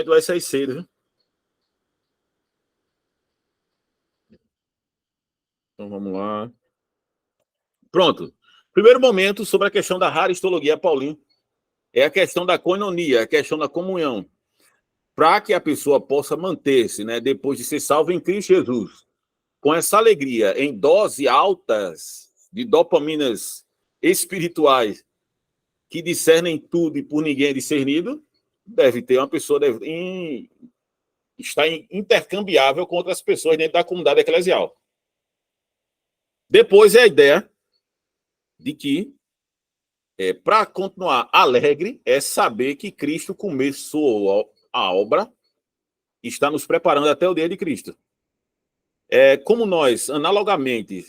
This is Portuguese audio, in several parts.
vai sair cedo, viu? Então vamos lá. Pronto. Primeiro momento sobre a questão da haristologia, Paulinho, é a questão da koinonia, a questão da comunhão. Para que a pessoa possa manter-se, né, depois de ser salva em Cristo Jesus, com essa alegria em doses altas de dopaminas espirituais que discernem tudo e por ninguém é discernido, deve ter uma pessoa está intercambiável com outras pessoas dentro da comunidade eclesial. Depois é a ideia de que para continuar alegre é saber que Cristo começou a obra e está nos preparando até o dia de Cristo. Como nós, analogamente,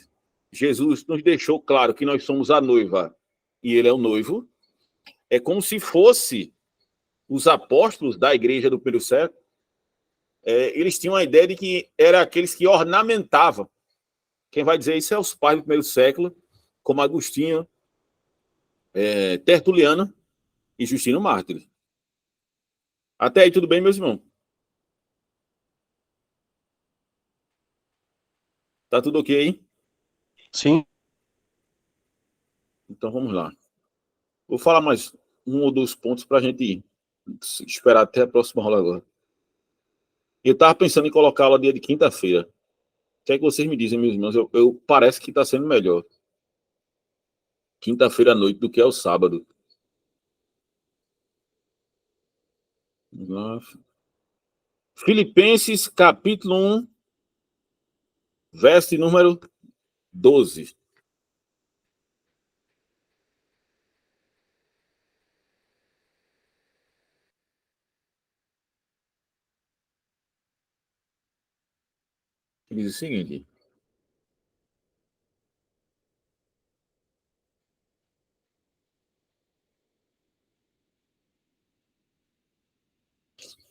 Jesus nos deixou claro que nós somos a noiva e ele é o noivo, é como se fosse os apóstolos da igreja do primeiro século, eles tinham a ideia de que eram aqueles que ornamentavam. Quem vai dizer isso é os pais do primeiro século, como Agostinho, Tertuliano e Justino Mártir. Até aí tudo bem, meus irmãos? Tá tudo ok aí? Sim. Então vamos lá. Vou falar mais um ou dois pontos para a gente esperar até a próxima aula agora. Eu estava pensando em colocá-la dia de quinta-feira. O que é que vocês me dizem, meus irmãos? Parece que está sendo melhor quinta-feira à noite do que é o sábado. Vamos lá. Filipenses, capítulo 1, verso número 12. Diz o seguinte: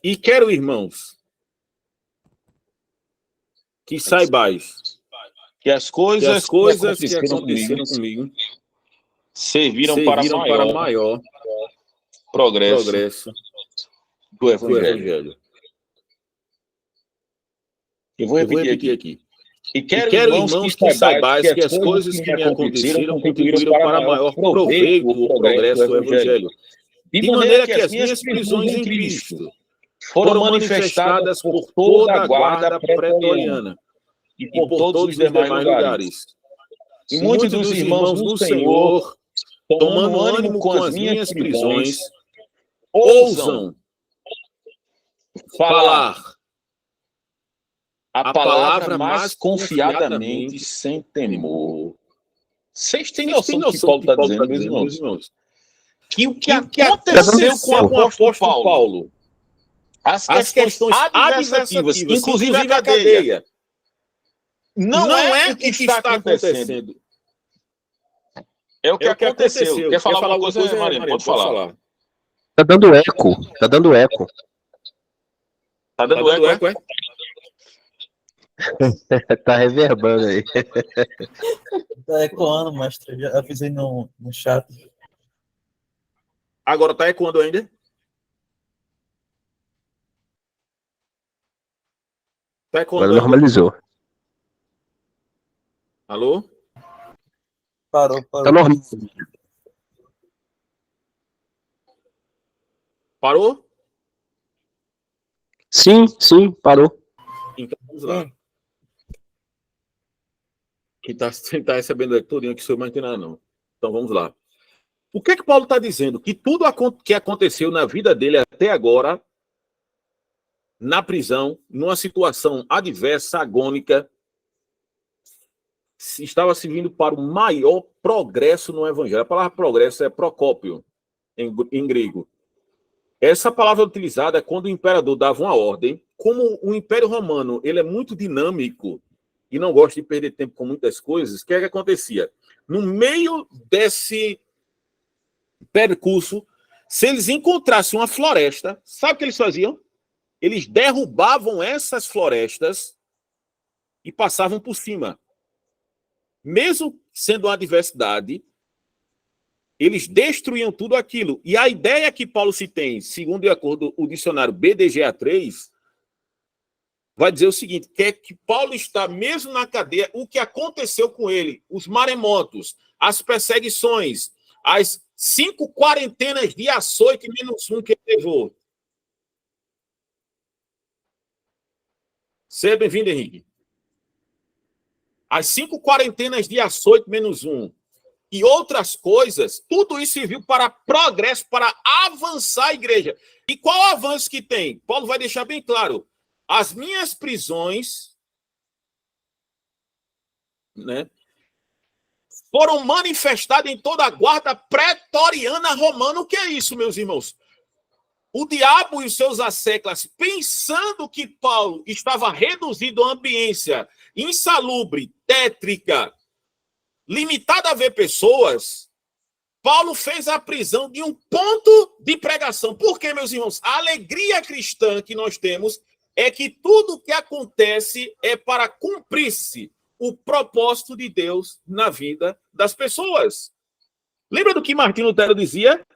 e quero, irmãos, que saibais Que as coisas que aconteceram comigo serviram para maior progresso do Evangelho. Eu vou repetir aqui. E quero, irmãos, que saibais que as coisas que me aconteceram contribuíram para maior proveito ou progresso do Evangelho. De maneira que as minhas prisões em Cristo foram manifestadas por toda a guarda pretoriana e por todos os demais lugares. E muitos dos irmãos no Senhor, tomando ânimo com as minhas prisões, ousam falar a palavra mais confiadamente, sem temor. Vocês têm noção do que Paulo está dizendo, meus irmãos? Que o que aconteceu com o apóstolo Paulo, as questões adversativas, inclusive a cadeia, não é o que está acontecendo. É o que aconteceu. Quer falar alguma coisa, Marina? Pode falar. Tá dando eco. Tá dando eco, é? Tá reverbando aí. Tá ecoando, mestre. Já avisei no chat. Agora tá ecoando ainda? Tá ecoando Agora ainda? normalizou. Alô? Parou. Tá normal. Parou? Sim, parou. Então vamos lá. Quem tá recebendo tudo aqui sou mais nada, não. Então vamos lá. O que é que Paulo está dizendo? Que tudo que aconteceu na vida dele até agora, na prisão, numa situação adversa, agônica, estava servindo para o maior progresso no Evangelho. A palavra progresso é procópio, em grego. Essa palavra é utilizada quando o imperador dava uma ordem. Como o Império Romano ele é muito dinâmico e não gosta de perder tempo com muitas coisas, o que é que acontecia? No meio desse percurso, se eles encontrassem uma floresta, sabe o que eles faziam? Eles derrubavam essas florestas e passavam por cima. Mesmo sendo uma adversidade, Eles destruíam tudo aquilo. E a ideia que Paulo se tem, segundo de acordo o dicionário BDGA3, vai dizer o seguinte, que é que Paulo está mesmo na cadeia, o que aconteceu com ele, os maremotos, as perseguições, as 5 quarentenas de açoite menos 1 que ele levou. Seja bem-vindo, Henrique. As 5 quarentenas de açoite menos 1 e outras coisas, tudo isso serviu para progresso, para avançar a igreja. E qual o avanço que tem? Paulo vai deixar bem claro. As minhas prisões, né, foram manifestadas em toda a guarda pretoriana romana. O que é isso, meus irmãos? O diabo e os seus asseclas, pensando que Paulo estava reduzido a ambiência insalubre, tétrica, limitada a ver pessoas, Paulo fez a prisão de um ponto de pregação. Por quê, meus irmãos? A alegria cristã que nós temos é que tudo que acontece é para cumprir-se o propósito de Deus na vida das pessoas. Lembra do que Martinho Lutero dizia?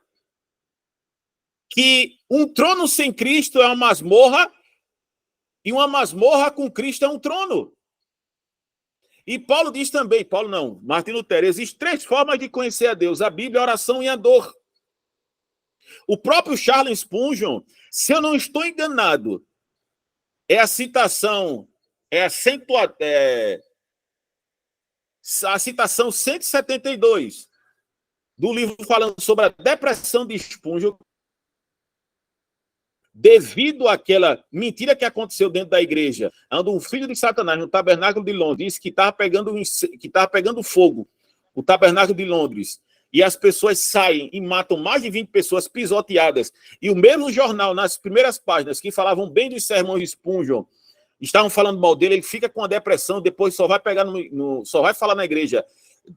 Que um trono sem Cristo é uma masmorra e uma masmorra com Cristo é um trono. E Paulo diz também, Martinho Lutero, existem 3 formas de conhecer a Deus, a Bíblia, a oração e a dor. O próprio Charles Spurgeon, se eu não estou enganado, é a citação, a citação 172 do livro falando sobre a depressão de Spurgeon, devido àquela mentira que aconteceu dentro da igreja, onde um filho de Satanás no tabernáculo de Londres disse que estava pegando fogo, o tabernáculo de Londres, e as pessoas saem e matam mais de 20 pessoas pisoteadas, e o mesmo jornal, nas primeiras páginas, que falavam bem dos sermões de Spurgeon, estavam falando mal dele, ele fica com a depressão, depois só vai pegar só vai falar na igreja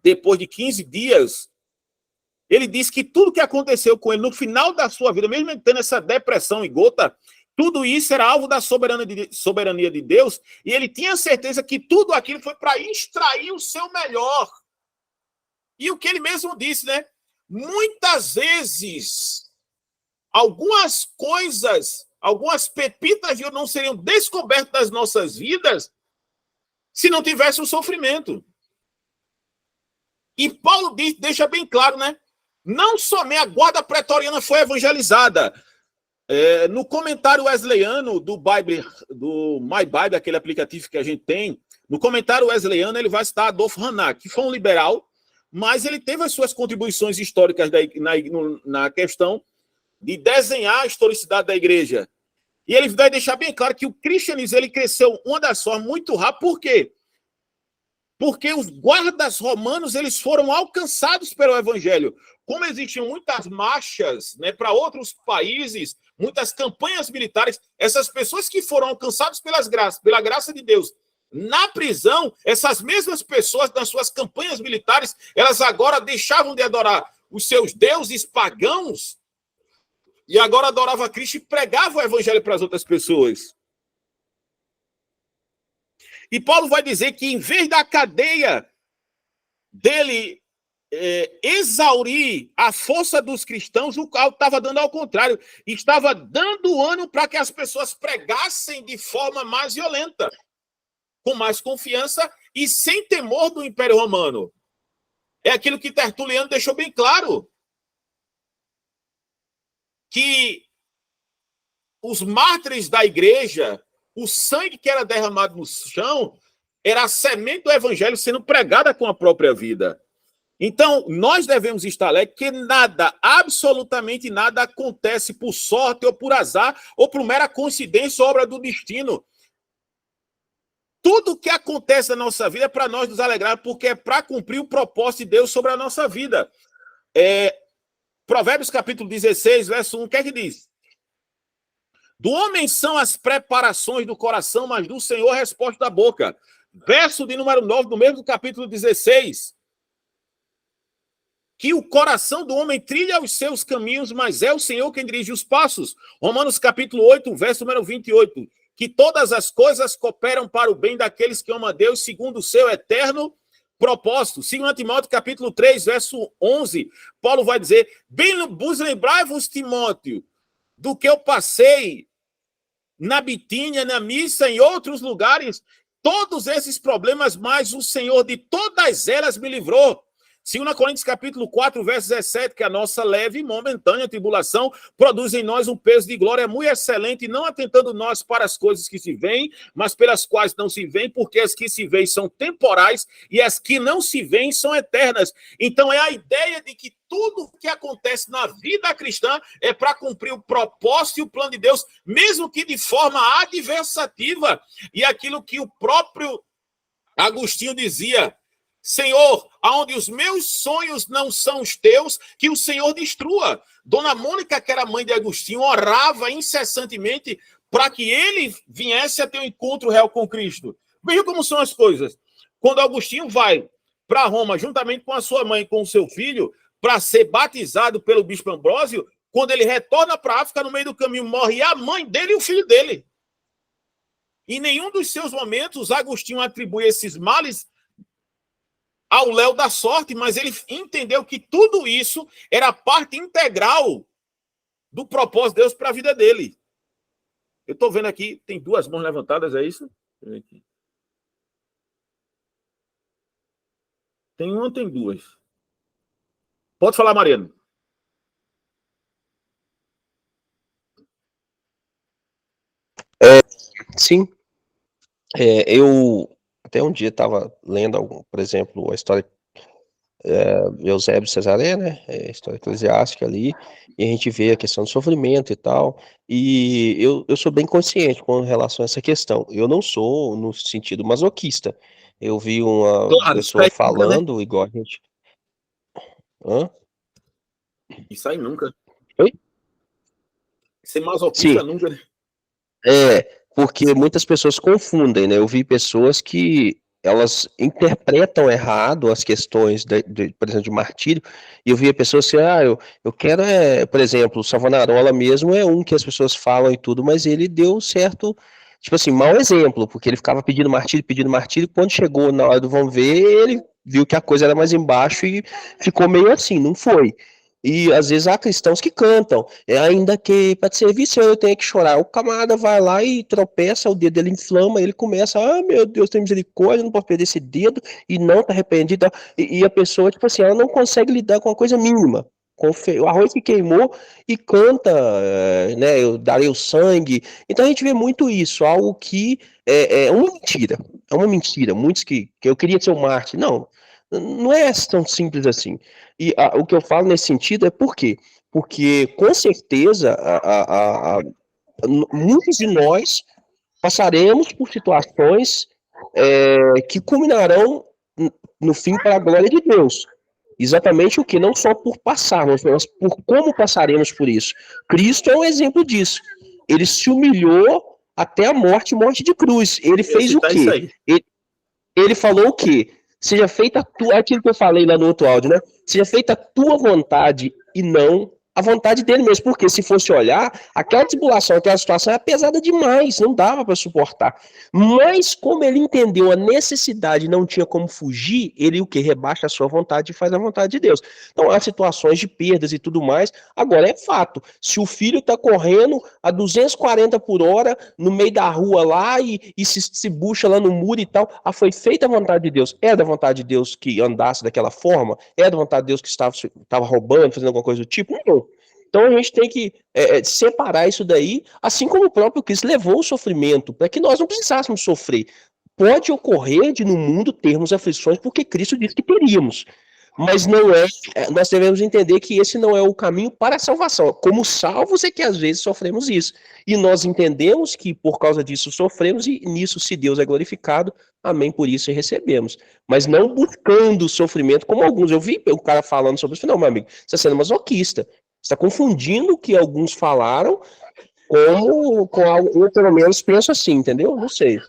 depois de 15 dias. Ele disse que tudo que aconteceu com ele no final da sua vida, mesmo tendo essa depressão e gota, tudo isso era alvo da soberania de Deus, e ele tinha certeza que tudo aquilo foi para extrair o seu melhor. E o que ele mesmo disse, né? Muitas vezes, algumas coisas, algumas pepitas de ouro não seriam descobertas das nossas vidas se não tivesse o sofrimento. E Paulo deixa bem claro, né? Não somente a guarda pretoriana foi evangelizada. No comentário wesleyano do My Bible, aquele aplicativo que a gente tem, no comentário wesleyano ele vai citar Adolf Hannach, que foi um liberal, mas ele teve as suas contribuições históricas na questão de desenhar a historicidade da igreja. E ele vai deixar bem claro que o cristianismo ele cresceu uma das formas muito rápido. Por quê? Porque os guardas romanos eles foram alcançados pelo evangelho. Como existiam muitas marchas, né, para outros países, muitas campanhas militares, essas pessoas que foram alcançadas pela graça de Deus, na prisão, essas mesmas pessoas, nas suas campanhas militares, elas agora deixavam de adorar os seus deuses pagãos e agora adoravam a Cristo e pregavam o evangelho para as outras pessoas. E Paulo vai dizer que, em vez da cadeia dele exaurir a força dos cristãos, o qual estava dando ao contrário. Estava dando ânimo para que as pessoas pregassem de forma mais violenta, com mais confiança e sem temor do Império Romano. É aquilo que Tertuliano deixou bem claro. Que os mártires da igreja, o sangue que era derramado no chão, era a semente do evangelho sendo pregada com a própria vida. Então, nós devemos estar alegres que nada, absolutamente nada acontece por sorte ou por azar ou por mera coincidência ou obra do destino. Tudo que acontece na nossa vida é para nós nos alegrar, porque é para cumprir o propósito de Deus sobre a nossa vida. Provérbios capítulo 16, verso 1, o que é que diz? Do homem são as preparações do coração, mas do Senhor a resposta da boca. Verso de número 9, do mesmo capítulo 16. Que o coração do homem trilha os seus caminhos, mas é o Senhor quem dirige os passos. Romanos capítulo 8, verso número 28. Que todas as coisas cooperam para o bem daqueles que amam a Deus, segundo o seu eterno propósito. 2 Timóteo, capítulo 3, verso 11, Paulo vai dizer: bem vos lembrai-vos, Timóteo, do que eu passei na Bitínia, na Missa, em outros lugares, todos esses problemas, mas o Senhor de todas elas me livrou. 2 Coríntios capítulo 4, verso 17, que a nossa leve e momentânea tribulação produz em nós um peso de glória muito excelente, não atentando nós para as coisas que se veem, mas pelas quais não se veem, porque as que se veem são temporais e as que não se veem são eternas. Então é a ideia de que tudo que acontece na vida cristã é para cumprir o propósito e o plano de Deus, mesmo que de forma adversativa. E aquilo que o próprio Agostinho dizia: Senhor, aonde os meus sonhos não são os teus, que o Senhor destrua. Dona Mônica, que era mãe de Agostinho, orava incessantemente para que ele viesse a ter um encontro real com Cristo. Veja como são as coisas. Quando Agostinho vai para Roma, juntamente com a sua mãe e com o seu filho, para ser batizado pelo bispo Ambrósio, quando ele retorna para a África, no meio do caminho morre a mãe dele e o filho dele. Em nenhum dos seus momentos, Agostinho atribui esses males ao léu da sorte, mas ele entendeu que tudo isso era parte integral do propósito de Deus para a vida dele. Eu estou vendo aqui, tem 2 mãos levantadas, é isso? Tem uma ou tem 2? Pode falar, Mariano. Sim. Eu até um dia estava lendo, por exemplo, a história de Eusébio de Cesareia, né? A história eclesiástica ali, e a gente vê a questão do sofrimento e tal. E eu sou bem consciente com relação a essa questão. Eu não sou no sentido masoquista. Eu vi uma pessoa falando, né? Igual a gente. Hã? Isso aí nunca. Oi? Ser masoquista nunca. Porque muitas pessoas confundem, né? Eu vi pessoas que elas interpretam errado as questões, por exemplo, de martírio, e eu via pessoas que, eu quero, por exemplo, o Savonarola mesmo é um que as pessoas falam e tudo, mas ele deu certo, tipo assim, mau exemplo, porque ele ficava pedindo martírio, e quando chegou na hora do vamos ver, ele viu que a coisa era mais embaixo e ficou meio assim, não foi. E às vezes há cristãos que cantam, ainda que para te servir, Senhor, eu tenho que chorar. O camarada vai lá e tropeça, o dedo dele inflama, ele começa, meu Deus, tem misericórdia, não posso perder esse dedo, e não tá arrependido. E a pessoa, tipo assim, ela não consegue lidar com uma coisa mínima, com o arroz que queimou, e canta, né, eu darei o sangue. Então a gente vê muito isso, algo que é uma mentira. Muitos que eu queria ser um mártir. Não é tão simples assim. E o que eu falo nesse sentido é por quê? Porque, com certeza, muitos de nós passaremos por situações que culminarão no fim para a glória de Deus. Exatamente o que? Não só por passarmos, mas por como passaremos por isso. Cristo é um exemplo disso. Ele se humilhou até a morte de cruz. Ele fez o quê? Ele falou o quê? Seja feita aquilo que eu falei lá no outro áudio, né? Seja feita a tua vontade e não a vontade dele mesmo, porque se fosse olhar, aquela tribulação, aquela situação era pesada demais, não dava para suportar. Mas como ele entendeu a necessidade, não tinha como fugir, ele o que? Rebaixa a sua vontade e faz a vontade de Deus. Então há situações de perdas e tudo mais. Agora é fato, se o filho está correndo a 240 por hora no meio da rua lá e se bucha lá no muro e tal, foi feita a vontade de Deus. É da vontade de Deus que andasse daquela forma? É da vontade de Deus que estava roubando, fazendo alguma coisa do tipo? Não. Então a gente tem que separar isso daí, assim como o próprio Cristo levou o sofrimento, para que nós não precisássemos sofrer. Pode ocorrer de no mundo termos aflições, porque Cristo disse que teríamos. Mas não nós devemos entender que esse não é o caminho para a salvação. Como salvos é que às vezes sofremos isso. E nós entendemos que por causa disso sofremos e nisso, se Deus é glorificado, amém, por isso recebemos. Mas não buscando o sofrimento como alguns. Eu vi o cara falando sobre isso, não, meu amigo, você está sendo masoquista. Você está confundindo o que alguns falaram com algo, eu pelo menos penso assim, entendeu? Não sei.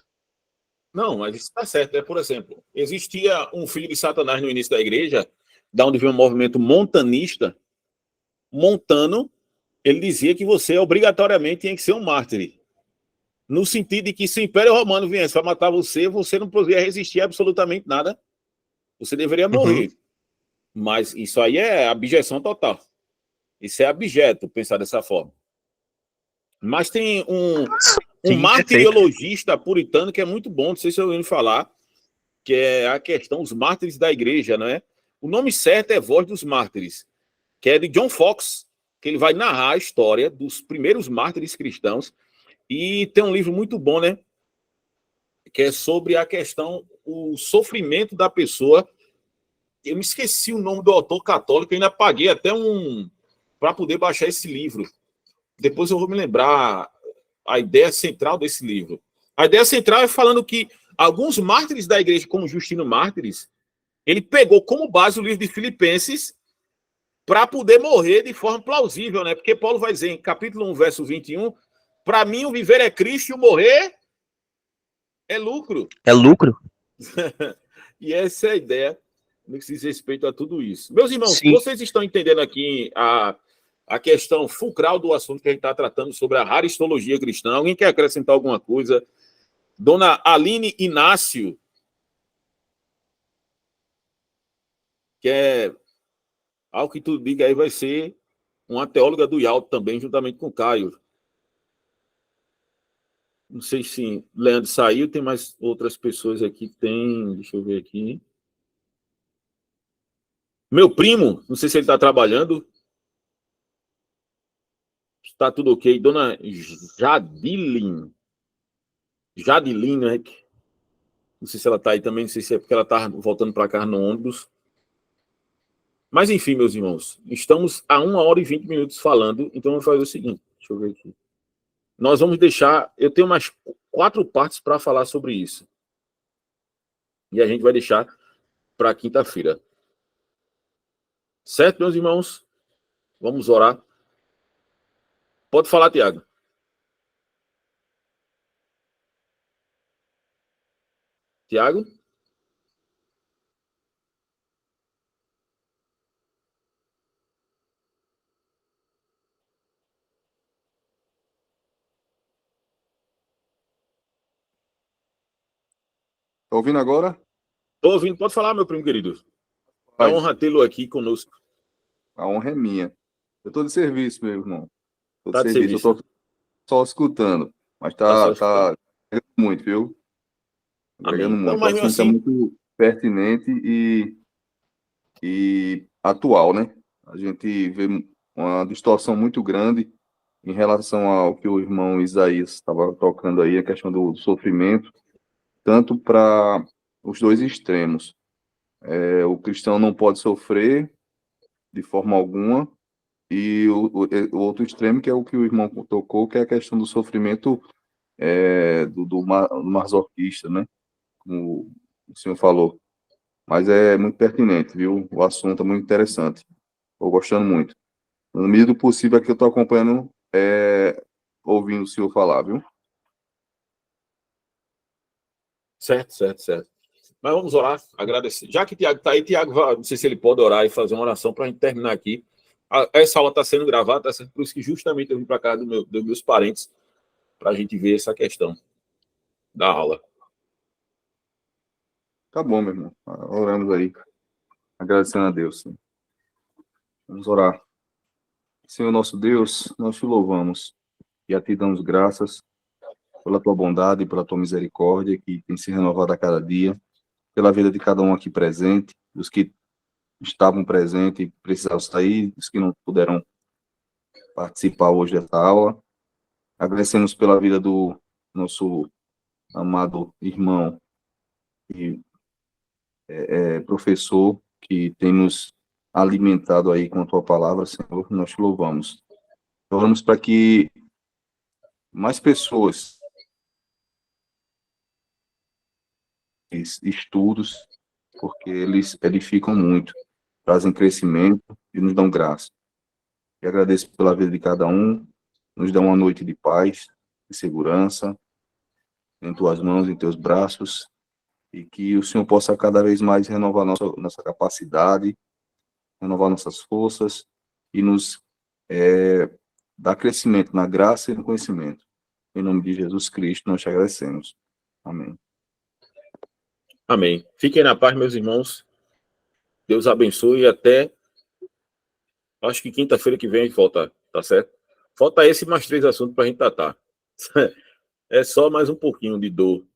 Não, mas isso está certo. Por exemplo, existia um filho de Satanás no início da igreja, da onde veio um movimento montanista. Montano, ele dizia que você obrigatoriamente tinha que ser um mártir. No sentido de que se o Império Romano viesse para matar você, você não poderia resistir a absolutamente nada. você deveria morrer. Mas isso aí é abjeção total. Isso é abjeto, pensar dessa forma. Mas tem um martiriologista puritano que é muito bom, não sei se eu ouviu falar, que é a questão dos mártires da igreja, não é? O nome certo é Voz dos Mártires, que é de John Fox, que ele vai narrar a história dos primeiros mártires cristãos. E tem um livro muito bom, né? Que é sobre a questão, o sofrimento da pessoa. Eu me esqueci o nome do autor católico, ainda paguei até para poder baixar esse livro. Depois eu vou me lembrar a ideia central desse livro. A ideia central é falando que alguns mártires da igreja, como Justino Mártires, ele pegou como base o livro de Filipenses para poder morrer de forma plausível, né? Porque Paulo vai dizer em capítulo 1, verso 21, para mim o viver é Cristo e o morrer é lucro. É lucro? E essa é a ideia no que diz respeito a tudo isso. Meus irmãos, Sim. vocês estão entendendo aqui a questão fulcral do assunto que a gente está tratando sobre a haristologia cristã? Alguém quer acrescentar alguma coisa? Dona Aline Inácio, que é, ao que tudo diga aí, vai ser uma teóloga do IALT também, juntamente com o Caio. Não sei se Leandro saiu, tem mais outras pessoas aqui. Tem, deixa eu ver aqui. Meu primo, não sei se ele está trabalhando. Está tudo ok. Dona Jadilin, né? Não sei se ela está aí também, não sei se é porque ela está voltando para cá no ônibus. Mas, enfim, meus irmãos, estamos a 1h20 falando, então vamos fazer o seguinte. Deixa eu ver aqui. Nós vamos deixar... Eu tenho mais 4 partes para falar sobre isso. E a gente vai deixar para quinta-feira. Certo, meus irmãos? Vamos orar. Pode falar, Tiago. Tiago? Tá ouvindo agora? Estou ouvindo. Pode falar, meu primo querido. É uma honra tê-lo aqui conosco. A honra é minha. Eu estou de serviço, meu irmão. Tô Tá de serviço. Eu tô só escutando. Mas tá agregando muito, viu? Agregando muito. Então, O assunto é muito pertinente e atual, né? A gente vê uma distorção muito grande em relação ao que o irmão Isaías estava tocando aí, a questão do sofrimento, tanto para os dois extremos. O cristão não pode sofrer de forma alguma, e o outro extremo, que é o que o irmão tocou, que é a questão do sofrimento do masoquista, né? Como o senhor falou. Mas é muito pertinente, viu? O assunto é muito interessante. Estou gostando muito. No medida do possível, aqui eu estou acompanhando, ouvindo o senhor falar, viu? Certo. Mas vamos orar, agradecer. Já que o Tiago está aí, Tiago, não sei se ele pode orar e fazer uma oração para a gente terminar aqui. Essa aula está sendo gravada, tá? Por isso que justamente eu vim para casa dos meus parentes para a gente ver essa questão da aula. Tá bom, meu irmão. Oramos aí. Agradecendo a Deus. Sim. Vamos orar. Senhor nosso Deus, nós te louvamos e a ti damos graças pela tua bondade e pela tua misericórdia que tem se renovado a cada dia, pela vida de cada um aqui presente, dos que estavam presentes e precisavam sair, dos que não puderam participar hoje dessa aula. Agradecemos pela vida do nosso amado irmão e professor que tem nos alimentado aí com a tua palavra, Senhor, nós te louvamos. Oramos para que mais pessoas, estudos, porque eles edificam muito, trazem crescimento e nos dão graça. E agradeço pela vida de cada um, nos dá uma noite de paz, de segurança, em tuas mãos, em teus braços, e que o Senhor possa cada vez mais renovar nossa capacidade, renovar nossas forças e nos dar crescimento na graça e no conhecimento. Em nome de Jesus Cristo, nós te agradecemos. Amém. Amém. Fiquem na paz, meus irmãos. Deus abençoe e até, acho que quinta-feira que vem a gente volta, tá certo? Falta esse mais 3 assuntos para a gente tratar. É só mais um pouquinho de dor.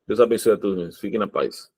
Deus abençoe a todos. Fiquem na paz.